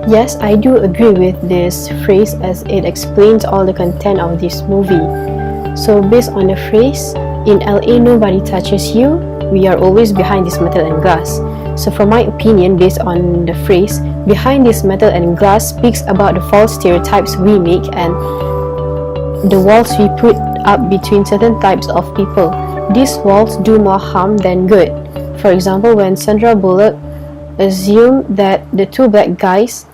Yes, I do agree with this phrase as it explains all the content of this movie. So, based on the phrase, in LA nobody touches you, we are always behind this metal and glass. So, from my opinion, based on the phrase, behind this metal and glass speaks about the false stereotypes we make and the walls we put up between certain types of people. These walls do more harm than good. For example, when Sandra Bullock assumed that the two black guys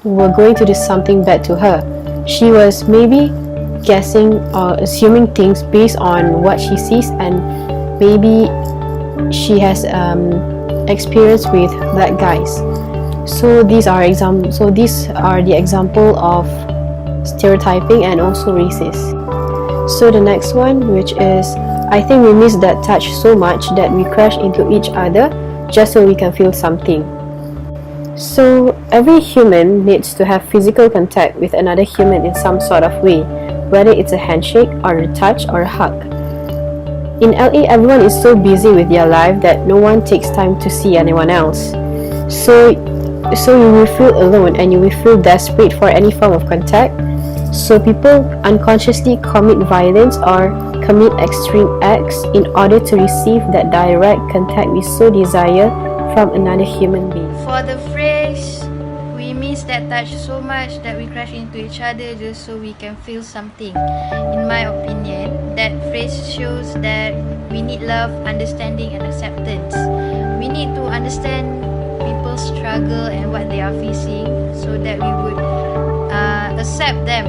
were going to do something bad to her, she was maybe guessing or assuming things based on what she sees, and maybe she has experience with black guys. So these are the example of stereotyping and also racist. So the next one, which is, I think we miss that touch so much that we crash into each other just so we can feel something. So every human needs to have physical contact with another human in some sort of way, whether it's a handshake or a touch or a hug. In LA, everyone is so busy with their life that no one takes time to see anyone else. So you will feel alone and you will feel desperate for any form of contact. So people unconsciously commit violence or commit extreme acts in order to receive that direct contact we so desire from another human being. For the phrase, we miss that touch so much that we crash into each other just so we can feel something. In my opinion, that phrase shows that we need love, understanding and acceptance. We need to understand people's struggle and what they are facing so that we would accept them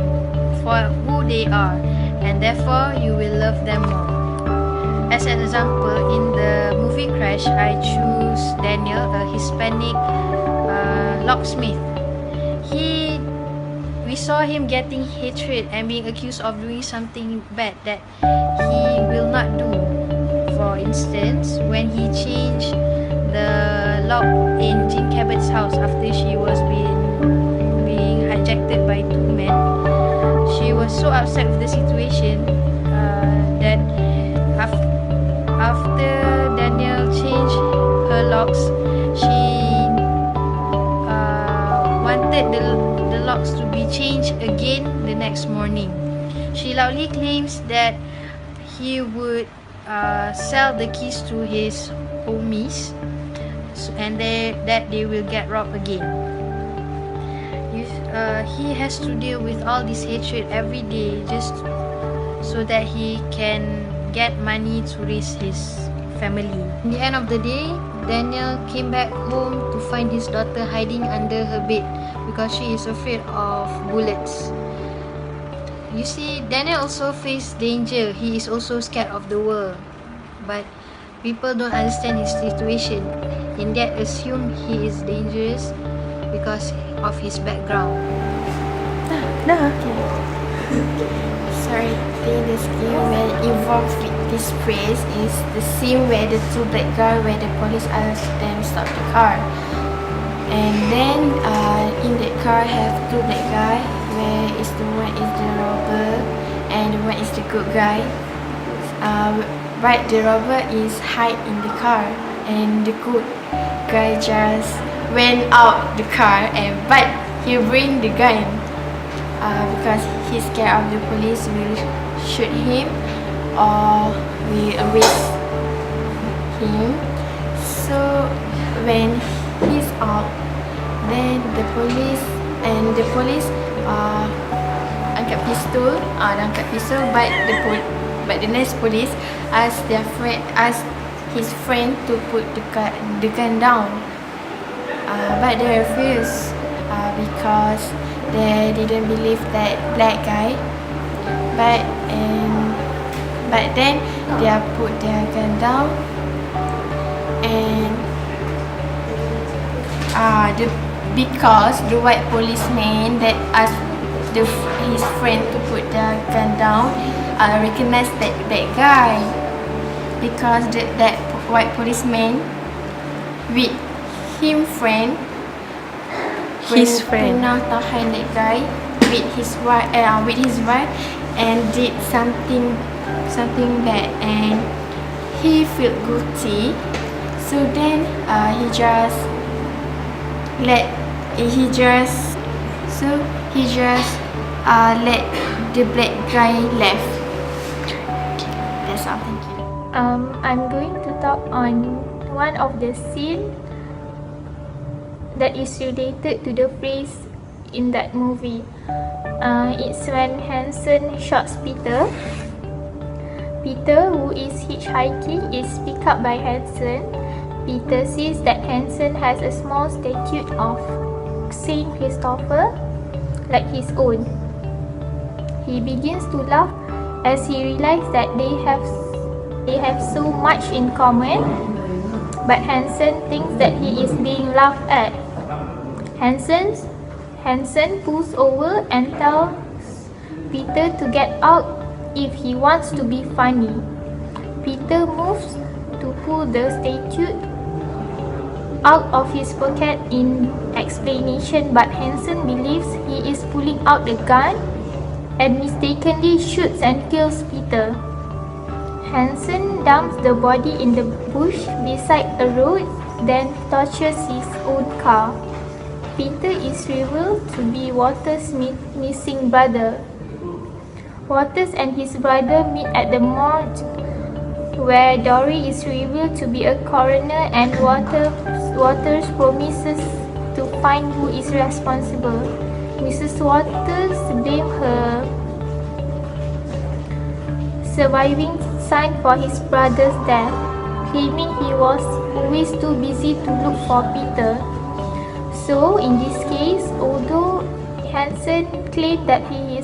for who they are, and therefore you will love them more. As an example, in the movie Crash, I choose Daniel, a Hispanic locksmith. We saw him getting hatred and being accused of doing something bad that he will not do. For instance, when he changed the lock in Jean Cabot's house after she was being hijacked by two men, she was so upset with the situation that after Daniel changed her locks, she wanted the locks to be changed again the next morning. She loudly claims that he would sell the keys to his homies and that they will get robbed again. He has to deal with all this hatred every day just so that he can get money to raise his family. In the end of the day, Daniel came back home to find his daughter hiding under her bed because she is afraid of bullets. You see, Daniel also faced danger. He is also scared of the world. But people don't understand his situation and yet assume he is dangerous because of his background. Sorry, I think the scene where involved with this phrase is the scene where the two black guys, where the police asked them to stop the car, and then in that car have two black guys, where is the one is the robber and the one is the good guy. But the robber is hide in the car and the good guy just went out the car, and but he bring the gun because he's scared of the police will shoot him or will arrest him. So when he's out, then the police angkat pistol, but the next police ask his friend to put the gun down, but they refuse because they didn't believe that black guy. But then they put their gun down, and because the white policeman that asked his friend to put their gun down recognized that guy, because that white policeman with his friend pernah tahan that guy with his wife and did something bad, and he felt guilty. So then he just let he just let the black guy left. That's all. Thank you. I'm going to talk on one of the scene that is related to the phrase in that movie. It's when Hansen shoots Peter. Peter, who is hitchhiking, is picked up by Hansen. Peter sees that Hansen has a small statue of Saint Christopher, like his own. He begins to laugh as he realizes that they have so much in common, but Hansen thinks that he is being laughed at. Hansen pulls over and tells Peter to get out if he wants to be funny. Peter moves to pull the statue out of his pocket in explanation, but Hansen believes he is pulling out the gun and mistakenly shoots and kills Peter. Hansen dumps the body in the bush beside a road, then tortures his own car. Peter is revealed to be Walter's missing brother. Waters and his brother meet at the morgue, where Dory is revealed to be a coroner and Waters promises to find who is responsible. Mrs. Waters blames her surviving son for his brother's death, claiming he was always too busy to look for Peter. So, in this case, although Hansen claimed that he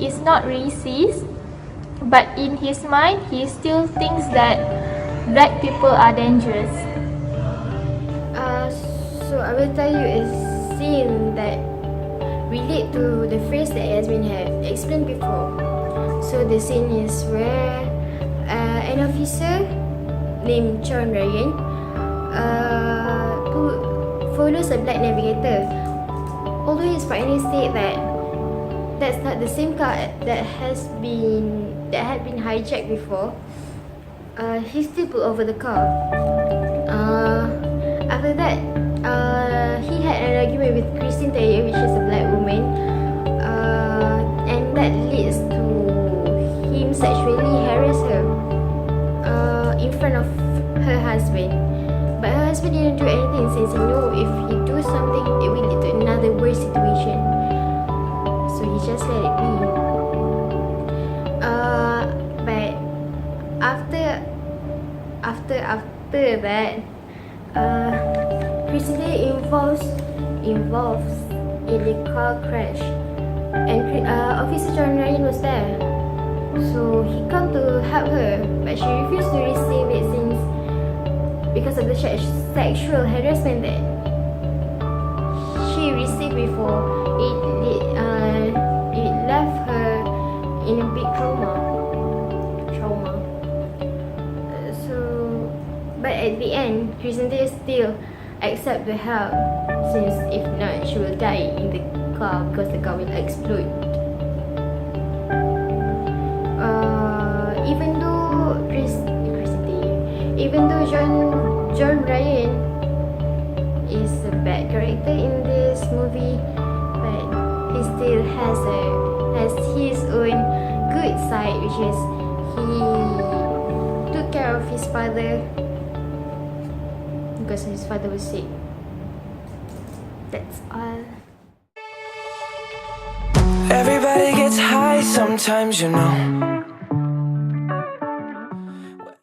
is not racist, but in his mind, he still thinks that black people are dangerous. So I will tell you a scene that relate to the phrase that has been explained before. So the scene is where an officer named John Ryan who follows a black navigator. Although his partner said that that's not the same car that had been hijacked before, he still pulled over the car. After that, he had an argument with Christine Taylor, which is a black woman, and that leads to him sexually harass her in front of her husband. But her husband didn't do anything, since he knew if he do something, it will lead to another worse situation. So he just let it be. But after that, Christine involves in the car crash, and Officer John Ryan was there. So he come to help her, but she refused to receive it because of the sexual harassment that she received before. It left her in a big trauma. But at the end, Christine still accept the help, since if not, she will die in the car because the car will explode. Even though John Ryan is a bad character in this movie, but he still has his own good side, which is he took care of his father because his father was sick. That's all. Everybody gets high sometimes, you know.